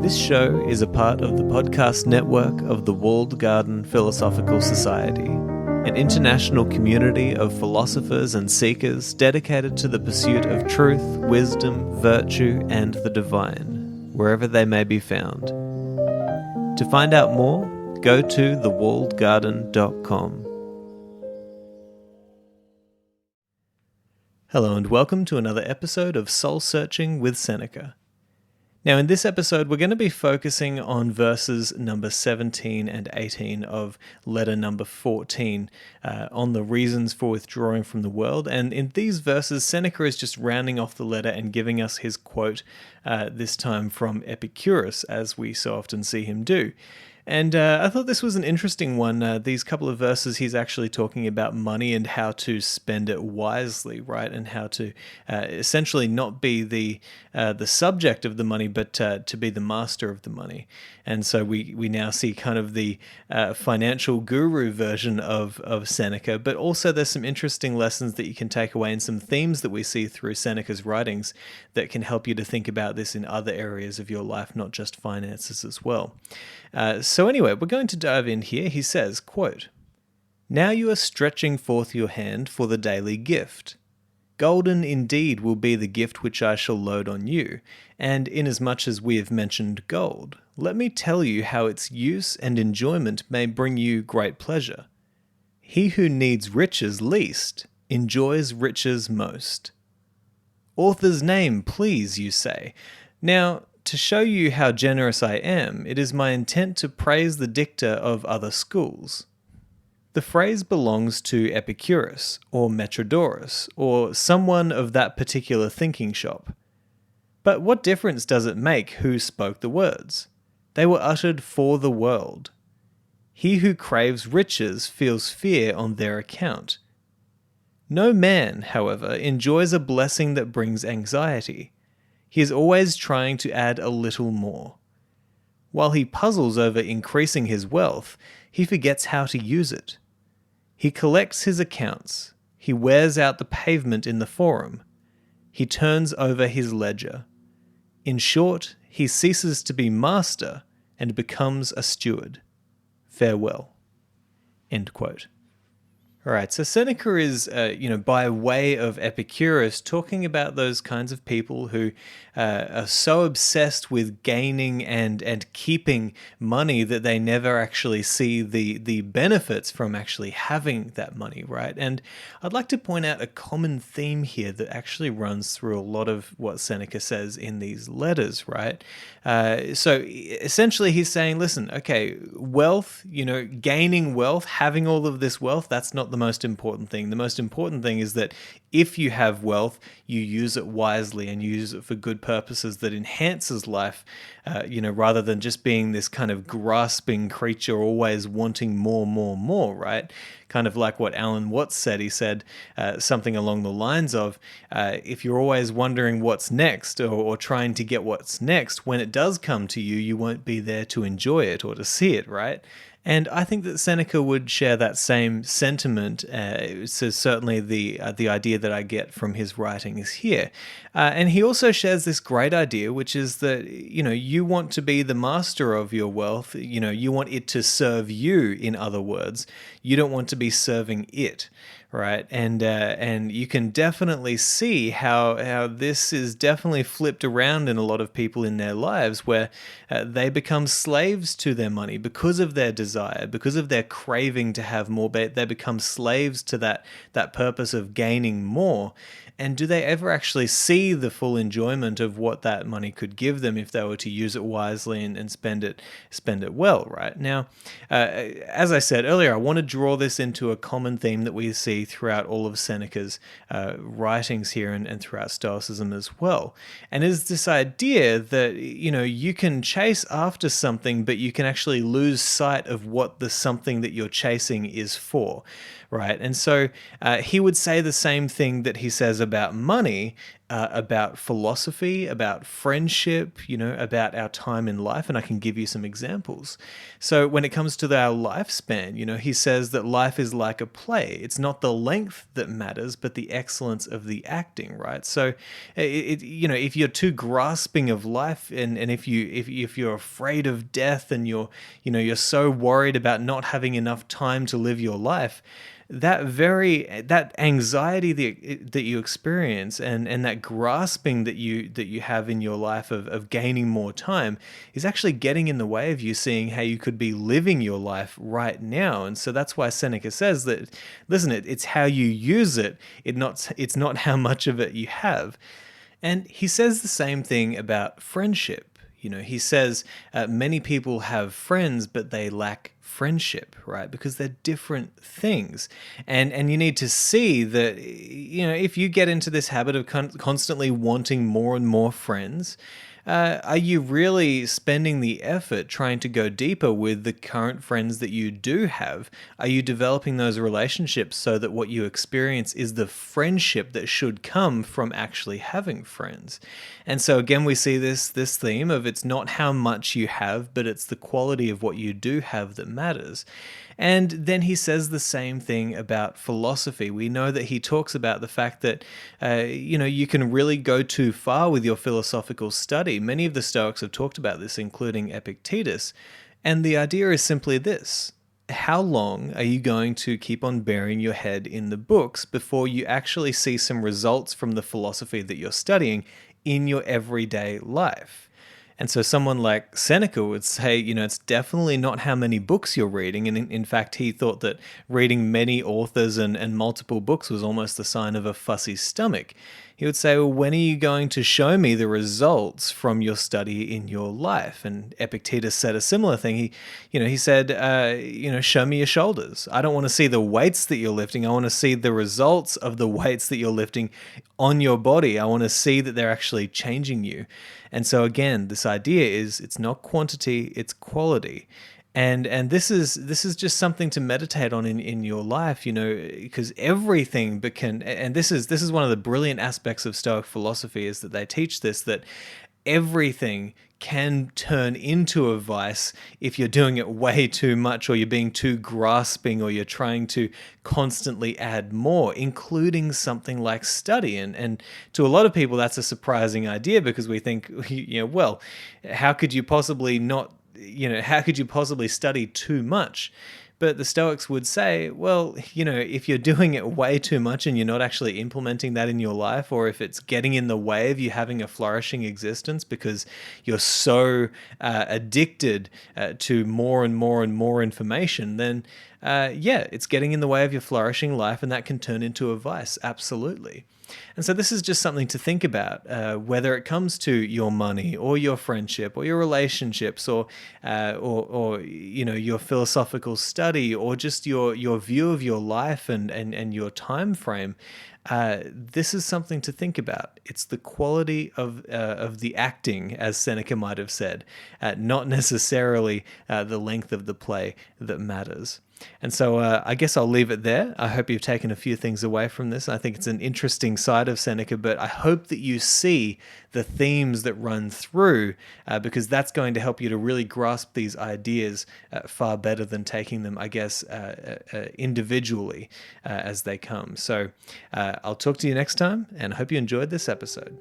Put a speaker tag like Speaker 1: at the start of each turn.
Speaker 1: This show is a part of the podcast network of the Walled Garden Philosophical Society, an international community of philosophers and seekers dedicated to the pursuit of truth, wisdom, virtue, and the divine, wherever they may be found. To find out more, go to thewalledgarden.com. Hello and welcome to another episode of Soul Searching with Seneca. Now in this episode we're going to be focusing on verses number 17 and 18 of letter number 14 on the reasons for withdrawing from the world, and in these verses Seneca is just rounding off the letter and giving us his quote, this time from Epicurus, as we so often see him do. And I thought this was an interesting one. These couple of verses, he's actually talking about money and how to spend it wisely, right? And how to essentially not be the subject of the money, but to be the master of the money. And so we now see kind of the financial guru version of Seneca, but also there's some interesting lessons that you can take away and some themes that we see through Seneca's writings that can help you to think about this in other areas of your life, not just finances as well. So anyway, we're going to dive in here. He says, quote, "Now you are stretching forth your hand for the daily gift. Golden indeed will be the gift which I shall load on you, and inasmuch as we have mentioned gold, let me tell you how its use and enjoyment may bring you great pleasure. He who needs riches least enjoys riches most. Author's name, please, you say. Now, to show you how generous I am, it is my intent to praise the dicta of other schools. The phrase belongs to Epicurus, or Metrodorus, or someone of that particular thinking shop. But what difference does it make who spoke the words? They were uttered for the world. He who craves riches feels fear on their account. No man, however, enjoys a blessing that brings anxiety. He is always trying to add a little more. While he puzzles over increasing his wealth, he forgets how to use it. He collects his accounts. He wears out the pavement in the forum. He turns over his ledger. In short, he ceases to be master and becomes a steward. Farewell." End quote. All right, so Seneca is, by way of Epicurus, talking about those kinds of people who are so obsessed with gaining and keeping money that they never actually see the benefits from actually having that money, right? And I'd like to point out a common theme here that actually runs through a lot of what Seneca says in these letters, right? So essentially he's saying, listen, okay, wealth, gaining wealth, having all of this wealth, that's not the most important thing. The most important thing is that if you have wealth, you use it wisely and you use it for good purposes that enhances life, rather than just being this kind of grasping creature always wanting more, right? Kind of like what Alan Watts said. He said something along the lines of, if you're always wondering what's next or trying to get what's next, when it does come to you, you won't be there to enjoy it or to see it, right? And I think that Seneca would share that same sentiment. So certainly the idea that I get from his writing is here. And he also shares this great idea, which is that, you want to be the master of your wealth. You want it to serve you, in other words. You don't want to be serving it, right? And you can definitely see how this is definitely flipped around in a lot of people in their lives, where they become slaves to their money because of their desire, because of their craving to have more. They become slaves to that purpose of gaining more. And do they ever actually see the full enjoyment of what that money could give them if they were to use it wisely and spend it well, right? Now, as I said earlier, I want to draw this into a common theme that we see throughout all of Seneca's writings here and throughout Stoicism as well. And is this idea that, you can chase after something, but you can actually lose sight of what the something that you're chasing is for, right? And so he would say the same thing that he says about money, about philosophy, about friendship, about our time in life, and I can give you some examples. So when it comes to our lifespan, he says that life is like a play. It's not the length that matters, but the excellence of the acting, right? So, if you're too grasping of life, and if you're afraid of death, and you're so worried about not having enough time to live your life, that anxiety that you experience, and that grasping that you have in your life of gaining more time is actually getting in the way of you seeing how you could be living your life right now. And so that's why Seneca says that, listen, it's how you use it. It's not how much of it you have. And he says the same thing about friendship. He says many people have friends, but they lack friendship, right? Because they're different things. And you need to see that, if you get into this habit of constantly wanting more and more friends, are you really spending the effort trying to go deeper with the current friends that you do have? Are you developing those relationships so that what you experience is the friendship that should come from actually having friends? And so again, we see this theme of, it's not how much you have, but it's the quality of what you do have that matters. And then he says the same thing about philosophy. We know that he talks about the fact that, you can really go too far with your philosophical study. Many of the Stoics have talked about this, including Epictetus. And the idea is simply this: how long are you going to keep on burying your head in the books before you actually see some results from the philosophy that you're studying in your everyday life? And so someone like Seneca would say, it's definitely not how many books you're reading. And in fact, he thought that reading many authors and multiple books was almost the sign of a fussy stomach. He would say, well, when are you going to show me the results from your study in your life? And Epictetus said a similar thing. He said, show me your shoulders. I don't want to see the weights that you're lifting. I want to see the results of the weights that you're lifting on your body. I want to see that they're actually changing you. And so again, this idea is, it's not quantity, it's quality. And this is just something to meditate on in your life, because everything and this is one of the brilliant aspects of Stoic philosophy, is that they teach this, that everything can turn into a vice if you're doing it way too much, or you're being too grasping, or you're trying to constantly add more, including something like study. And to a lot of people, that's a surprising idea, because we think, well, how could you possibly study too much? But the Stoics would say, well, if you're doing it way too much and you're not actually implementing that in your life, or if it's getting in the way of you having a flourishing existence because you're so addicted to more and more and more information, then it's getting in the way of your flourishing life, and that can turn into a vice, absolutely. And so this is just something to think about, whether it comes to your money or your friendship or your relationships, or your philosophical study, or just your view of your life and your time frame. This is something to think about. It's the quality of the acting, as Seneca might have said, not necessarily the length of the play that matters. And so I guess I'll leave it there. I hope you've taken a few things away from this. I think it's an interesting side of Seneca, but I hope that you see the themes that run through, because that's going to help you to really grasp these ideas far better than taking them, I guess, individually as they come. So I'll talk to you next time, and I hope you enjoyed this episode.